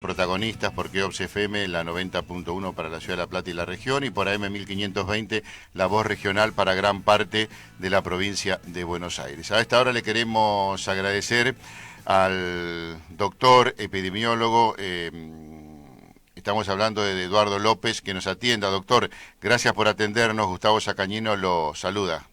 protagonistas, porque OBS FM, la 90.1 para la Ciudad de La Plata y la región, y por AM 1520, la voz regional para gran parte de la provincia de Buenos Aires. A esta hora le queremos agradecer al doctor epidemiólogo, estamos hablando de Eduardo López, que nos atienda. Doctor, gracias por atendernos. Gustavo Sacañino lo saluda.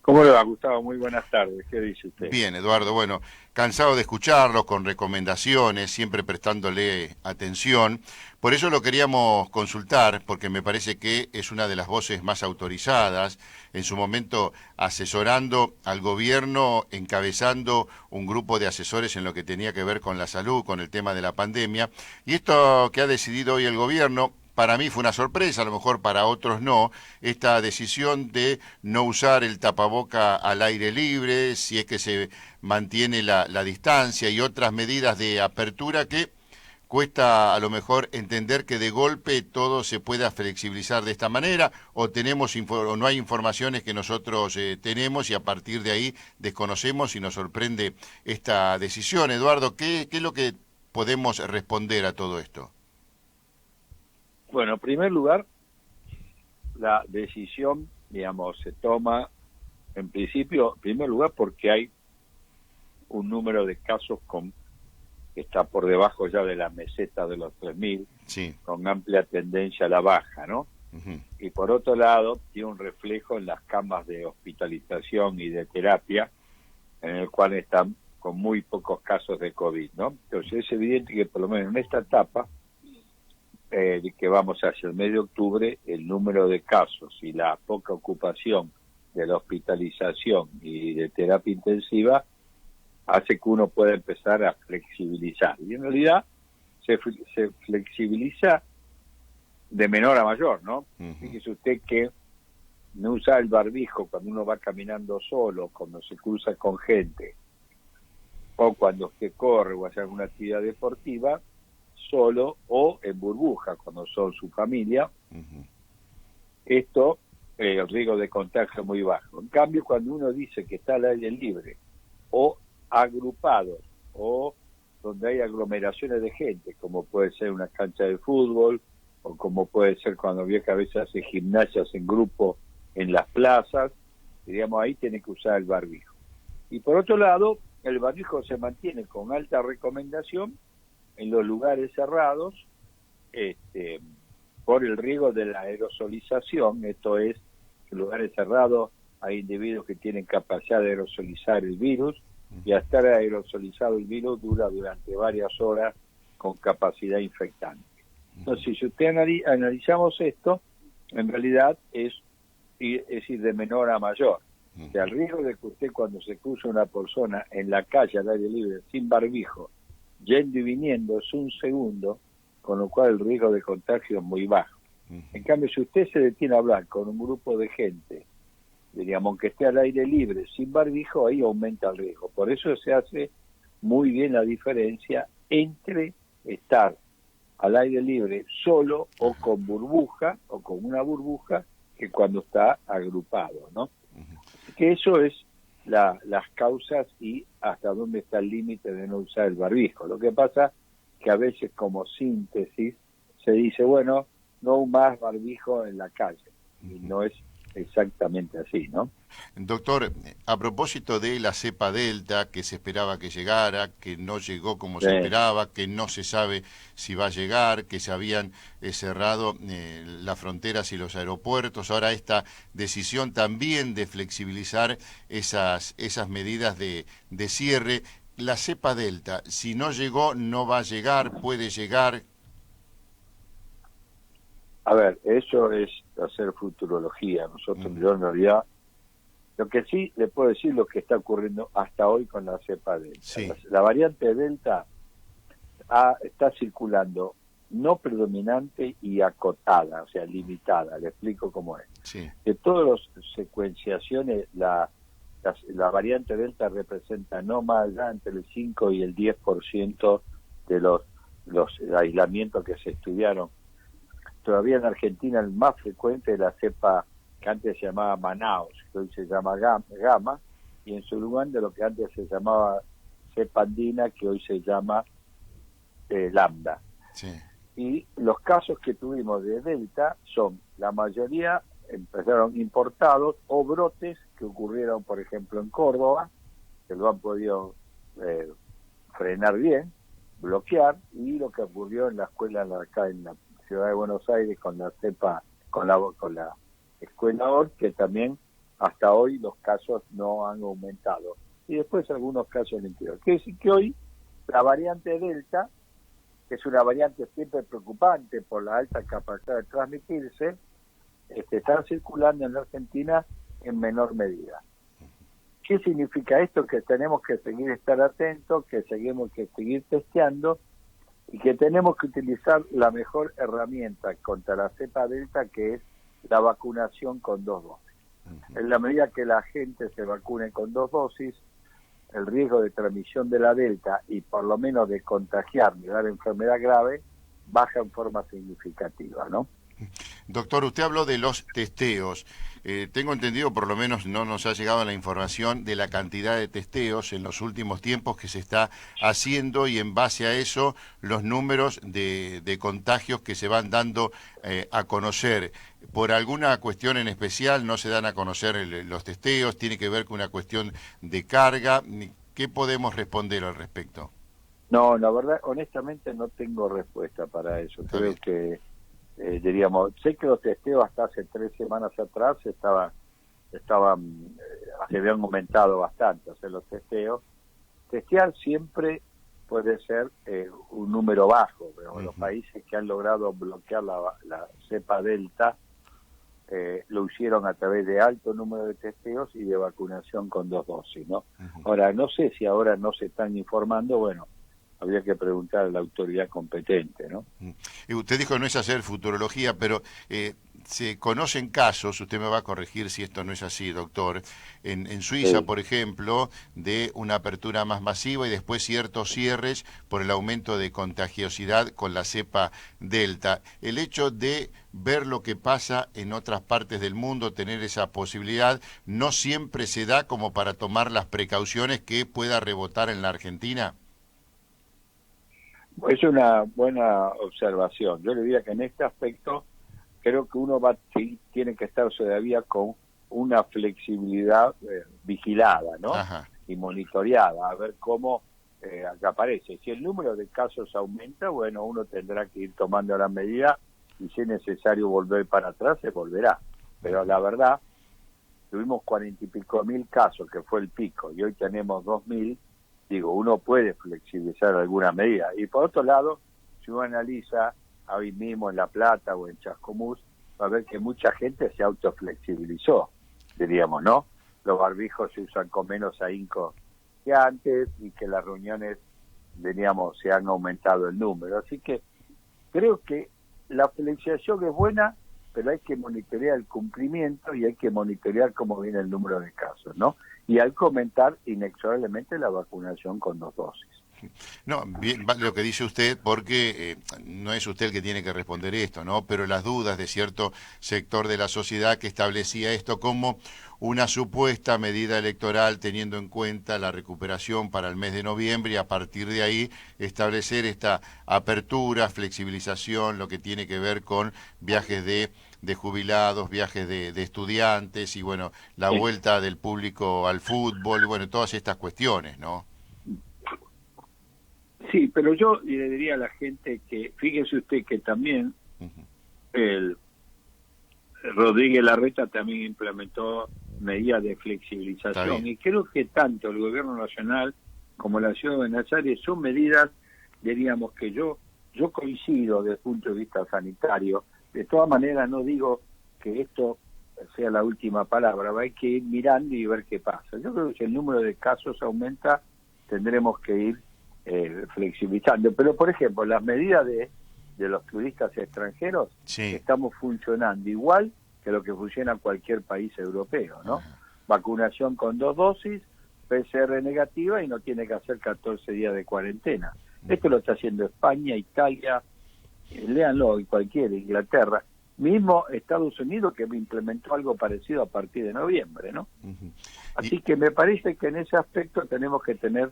¿Cómo le va, Gustavo? Muy buenas tardes. ¿Qué dice usted? Bien, Eduardo. Bueno, cansado de escucharlo, con recomendaciones, siempre prestándole atención. Por eso lo queríamos consultar, porque me parece que es una de las voces más autorizadas, en su momento asesorando al gobierno, encabezando un grupo de asesores en lo que tenía que ver con la salud, con el tema de la pandemia. Y esto que ha decidido hoy el gobierno, para mí fue una sorpresa, a lo mejor para otros no, esta decisión de no usar el tapaboca al aire libre, si es que se mantiene la distancia y otras medidas de apertura que cuesta a lo mejor entender que de golpe todo se pueda flexibilizar de esta manera, o tenemos o no hay informaciones que nosotros tenemos y a partir de ahí desconocemos y nos sorprende esta decisión. Eduardo, ¿qué es lo que podemos responder a todo esto? Bueno, en primer lugar, la decisión, digamos, se toma en principio, en primer lugar, porque hay un número de casos que está por debajo ya de la meseta de los 3.000, sí, con amplia tendencia a la baja, ¿no? Uh-huh. Y por otro lado, tiene un reflejo en las camas de hospitalización y de terapia, en el cual están con muy pocos casos de COVID, ¿no? Entonces es evidente que por lo menos en esta etapa, que vamos hacia el mes de octubre, el número de casos y la poca ocupación de la hospitalización y de terapia intensiva hace que uno pueda empezar a flexibilizar. Y en realidad se flexibiliza de menor a mayor, ¿no? Uh-huh. Fíjese usted que no usar el barbijo cuando uno va caminando solo, cuando se cruza con gente, o cuando usted corre o hace alguna actividad deportiva, solo o en burbuja cuando son su familia. Uh-huh. Esto, el riesgo de contagio es muy bajo. En cambio, cuando uno dice que está al aire libre o agrupados o donde hay aglomeraciones de gente, como puede ser una cancha de fútbol o como puede ser cuando vio que a veces hace gimnasias en grupo en las plazas, digamos, ahí tiene que usar el barbijo. Y por otro lado, el barbijo se mantiene con alta recomendación en los lugares cerrados, por el riesgo de la aerosolización. Esto es, en lugares cerrados hay individuos que tienen capacidad de aerosolizar el virus, y al estar aerosolizado el virus dura durante varias horas con capacidad infectante. Entonces, si usted analizamos esto, en realidad es ir de menor a mayor. O sea, el riesgo de que usted, cuando se cruza una persona en la calle al aire libre sin barbijo, yendo y viniendo, es un segundo, con lo cual el riesgo de contagio es muy bajo. En cambio, si usted se detiene a hablar con un grupo de gente, digamos, que esté al aire libre, sin barbijo, ahí aumenta el riesgo. Por eso se hace muy bien la diferencia entre estar al aire libre solo o con burbuja, o con una burbuja, que cuando está agrupado, ¿no? Que eso es las causas y hasta dónde está el límite de no usar el barbijo. Lo que pasa que a veces, como síntesis, se dice, bueno, no más barbijo en la calle, y no es exactamente así, ¿no? Doctor, a propósito de la cepa Delta, que se esperaba que llegara, que no llegó como se esperaba, que no se sabe si va a llegar, que se habían cerrado las fronteras y los aeropuertos, ahora esta decisión también de flexibilizar esas medidas de cierre. La cepa Delta, si no llegó, no va a llegar, puede llegar. A ver, eso es hacer futurología. Nosotros, yo en realidad, lo que sí le puedo decir lo que está ocurriendo hasta hoy con la cepa Delta. Sí. La variante Delta está circulando no predominante y acotada, o sea, limitada. Le explico cómo es. Sí. De todas las secuenciaciones, la variante Delta representa no más allá entre el 5 y el 10% de los aislamientos que se estudiaron. Todavía en Argentina el más frecuente es la cepa que antes se llamaba Manaus, que hoy se llama Gamma, y en su lugar de lo que antes se llamaba cepa andina, que hoy se llama lambda. Sí. Y los casos que tuvimos de Delta son, la mayoría empezaron importados o brotes que ocurrieron, por ejemplo, en Córdoba, que lo han podido frenar bien, bloquear, y lo que ocurrió en la escuela acá en la ciudad de Buenos Aires con la cepa, con la escuela OR, que también hasta hoy los casos no han aumentado. Y después algunos casos en el interior. Quiere decir que hoy la variante Delta, que es una variante siempre preocupante por la alta capacidad de transmitirse, está circulando en la Argentina en menor medida. ¿Qué significa esto? Que tenemos que estar atentos, que tenemos que seguir testeando y que tenemos que utilizar la mejor herramienta contra la cepa Delta, que es la vacunación con 2 dosis. En la medida que la gente se vacune con 2 dosis, el riesgo de transmisión de la Delta y por lo menos de contagiar y dar enfermedad grave baja en forma significativa, ¿no? Doctor, usted habló de los testeos. Tengo entendido, por lo menos no nos ha llegado la información de la cantidad de testeos en los últimos tiempos que se está haciendo, y en base a eso los números de contagios que se van dando a conocer. ¿Por alguna cuestión en especial no se dan a conocer los testeos? ¿Tiene que ver con una cuestión de carga? ¿Qué podemos responder al respecto? No, la verdad, honestamente no tengo respuesta para eso. Creo que diríamos, sé que los testeos hasta hace 3 semanas atrás se habían aumentado bastante, o sea, los testeos. Testear siempre puede ser un número bajo, pero los países que han logrado bloquear la cepa Delta lo hicieron a través de alto número de testeos y de vacunación con 2 dosis, ¿no? Ahora, no sé si ahora no se están informando, bueno, habría que preguntar a la autoridad competente, ¿no? Usted dijo no es hacer futurología, pero se conocen casos, usted me va a corregir si esto no es así, doctor, en Suiza, Sí. por ejemplo, de una apertura más masiva y después ciertos cierres por el aumento de contagiosidad con la cepa Delta. El hecho de ver lo que pasa en otras partes del mundo, tener esa posibilidad, no siempre se da como para tomar las precauciones que pueda rebotar en la Argentina. Es una buena observación. Yo le diría que en este aspecto creo que uno tiene que estar todavía con una flexibilidad vigilada, ¿no? Ajá. Y monitoreada, a ver cómo aparece. Si el número de casos aumenta, bueno, uno tendrá que ir tomando la medida y si es necesario volver para atrás, se volverá. Pero la verdad, tuvimos 40 y pico mil casos, que fue el pico, y hoy tenemos 2.000. Digo, uno puede flexibilizar alguna medida. Y por otro lado, si uno analiza hoy mismo en La Plata o en Chascomús, va a ver que mucha gente se autoflexibilizó, diríamos, ¿no? Los barbijos se usan con menos ahínco que antes y que las reuniones, diríamos, se han aumentado el número. Así que creo que la flexibilización es buena, pero hay que monitorear el cumplimiento y hay que monitorear cómo viene el número de casos, ¿no? Y hay que aumentar inexorablemente la vacunación con 2 dosis. No, bien, vale lo que dice usted, porque no es usted el que tiene que responder esto, ¿no? Pero las dudas de cierto sector de la sociedad que establecía esto como una supuesta medida electoral, teniendo en cuenta la recuperación para el mes de noviembre, y a partir de ahí establecer esta apertura, flexibilización, lo que tiene que ver con viajes de jubilados, viajes de estudiantes y, bueno, la Sí. vuelta del público al fútbol, y, bueno, todas estas cuestiones, ¿no? Sí, pero yo le diría a la gente que, fíjese usted que también el Rodríguez Larreta también implementó medidas de flexibilización, y creo que tanto el gobierno nacional como la ciudad de Buenos Aires son medidas, diríamos, que yo coincido desde el punto de vista sanitario. De todas maneras, no digo que esto sea la última palabra, hay que ir mirando y ver qué pasa. Yo creo que si el número de casos aumenta, tendremos que ir flexibilizando. Pero, por ejemplo, las medidas de los turistas extranjeros, Sí. estamos funcionando igual que lo que funciona en cualquier país europeo, ¿no? Ajá. Vacunación con 2 dosis, PCR negativa y no tiene que hacer 14 días de cuarentena. Esto lo está haciendo España, Italia, léanlo, y cualquiera, Inglaterra, mismo Estados Unidos, que implementó algo parecido a partir de noviembre, ¿no? Así que me parece que en ese aspecto tenemos que tener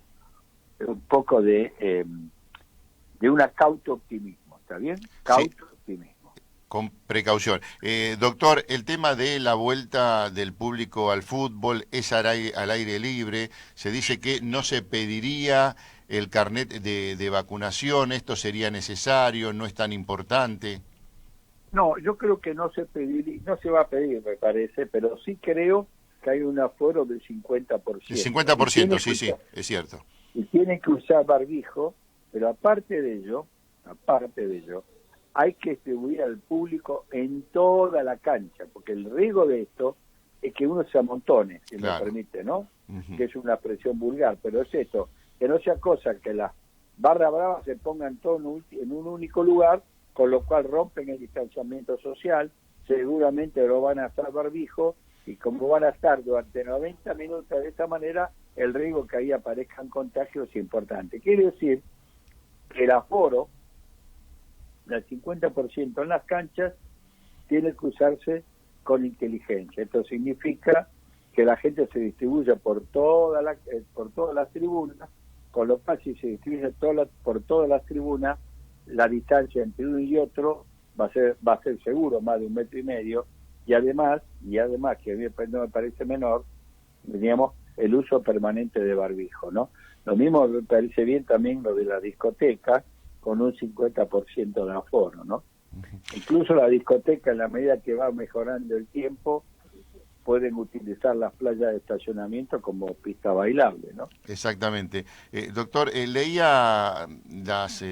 un poco de de una cauto optimismo, ¿está bien? Cauto optimismo. Con precaución. Doctor, el tema de la vuelta del público al fútbol es al aire libre. Se dice que no se pediría el carnet de vacunación. ¿Esto sería necesario? ¿No es tan importante? No, yo creo que no se va a pedir, me parece, pero sí creo que hay un aforo del 50%. El 50%, sí, es cierto. Y tienen que usar barbijo, pero aparte de ello, hay que distribuir al público en toda la cancha, porque el riesgo de esto es que uno se amontone, si me permite, ¿no? Que es una expresión vulgar, pero es esto, que no sea cosa que las barras bravas se pongan todos en un único lugar, con lo cual rompen el distanciamiento social, seguramente lo van a estar barbijo, y como van a estar durante 90 minutos de esta manera, el riesgo que ahí aparezcan contagios es importante. Quiere decir que el aforo del 50% en las canchas tiene que usarse con inteligencia. Esto significa que la gente se distribuya por todas las tribunas, con lo cual si se distribuye por todas las tribunas, la distancia entre uno y otro va a ser seguro más de 1,5 metros, y además, que a mí no me parece menor, teníamos el uso permanente de barbijo, ¿no? Lo mismo me parece bien también lo de la discoteca, con un 50% de aforo, ¿no? Incluso la discoteca, en la medida que va mejorando el tiempo, pueden utilizar las playas de estacionamiento como pista bailable, ¿no? Exactamente. Doctor, leía las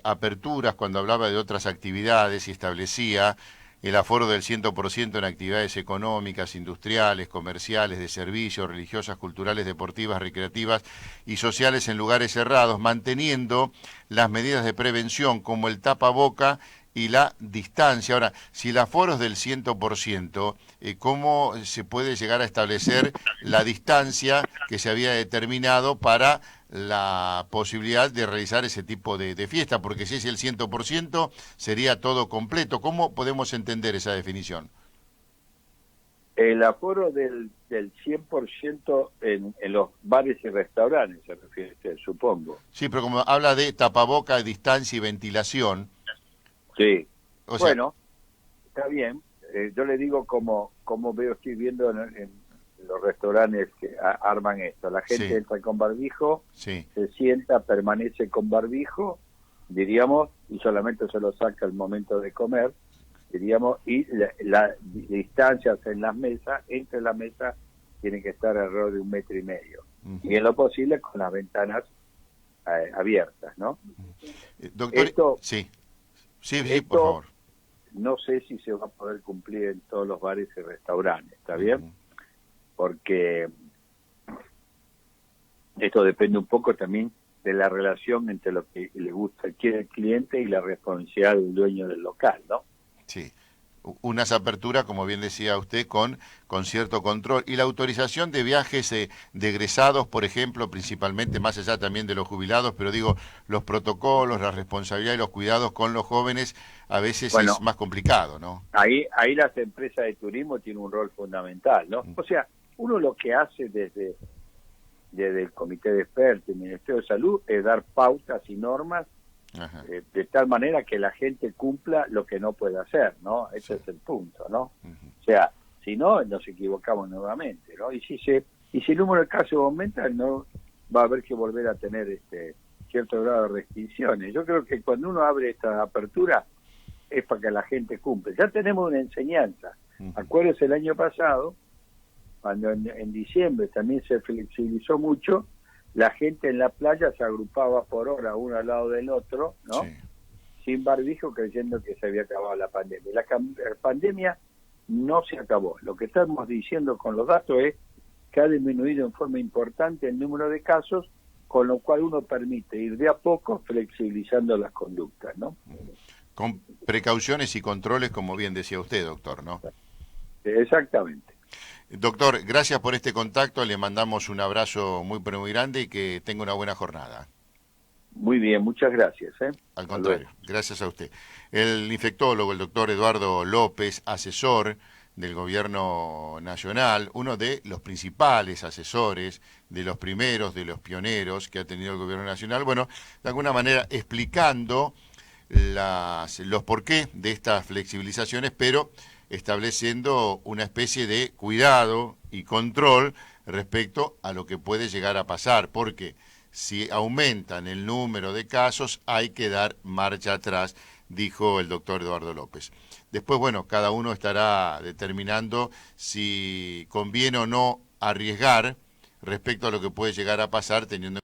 aperturas cuando hablaba de otras actividades y establecía el aforo del 100% en actividades económicas, industriales, comerciales, de servicios, religiosas, culturales, deportivas, recreativas y sociales en lugares cerrados, manteniendo las medidas de prevención como el tapaboca y la distancia. Ahora, si el aforo es del 100%, ¿cómo se puede llegar a establecer la distancia que se había determinado para la posibilidad de realizar ese tipo de fiesta? Porque si es el 100%, sería todo completo. ¿Cómo podemos entender esa definición? El aforo del 100% en los bares y restaurantes, se refiere usted, supongo. Sí, pero como habla de tapaboca, distancia y ventilación. Sí, O sea, bueno, está bien. Yo le digo como estoy viendo en los restaurantes que arman esto. La gente entra con barbijo, se sienta, permanece con barbijo, diríamos, y solamente se lo saca al momento de comer, diríamos, y la distancia en las mesas, entre las mesas, tiene que estar alrededor de 1,5 metros. Y en lo posible con las ventanas abiertas, ¿no? Doctor, esto, Sí, por favor. No sé si se va a poder cumplir en todos los bares y restaurantes, ¿está bien? Porque esto depende un poco también de la relación entre lo que le gusta quiere el cliente y la responsabilidad del dueño del local, ¿no? Sí. Unas aperturas, como bien decía usted, con cierto control. Y la autorización de viajes de egresados, por ejemplo, principalmente, más allá también de los jubilados, pero digo, los protocolos, la responsabilidad y los cuidados con los jóvenes a veces es más complicado, ¿no? Ahí las empresas de turismo tienen un rol fundamental, ¿no? O sea, uno lo que hace desde el Comité de Expertos y el Ministerio de Salud es dar pautas y normas de tal manera que la gente cumpla lo que no puede hacer, ¿no? Ese es el punto, ¿no? O sea, si no, nos equivocamos nuevamente, ¿no? Y si el número de casos aumenta, no va a haber que volver a tener cierto grado de restricciones. Yo creo que cuando uno abre esta apertura es para que la gente cumpla. Ya tenemos una enseñanza. Acuérdense el año pasado, cuando en diciembre también se flexibilizó mucho, la gente en la playa se agrupaba por hora uno al lado del otro, ¿no? Sí. Sin barbijo, creyendo que se había acabado la pandemia. La pandemia no se acabó. Lo que estamos diciendo con los datos es que ha disminuido en forma importante el número de casos, con lo cual uno permite ir de a poco flexibilizando las conductas, ¿no? Con precauciones y controles, como bien decía usted, doctor, ¿no? Exactamente. Doctor, gracias por este contacto, le mandamos un abrazo muy pero muy grande y que tenga una buena jornada. Muy bien, muchas gracias. Al contrario, gracias a usted. El infectólogo, el doctor Eduardo López, asesor del gobierno nacional, uno de los principales asesores, de los primeros, de los pioneros que ha tenido el gobierno nacional, bueno, de alguna manera explicando los porqués de estas flexibilizaciones, pero estableciendo una especie de cuidado y control respecto a lo que puede llegar a pasar, porque si aumentan el número de casos hay que dar marcha atrás, dijo el doctor Eduardo López. Después, bueno, cada uno estará determinando si conviene o no arriesgar respecto a lo que puede llegar a pasar teniendo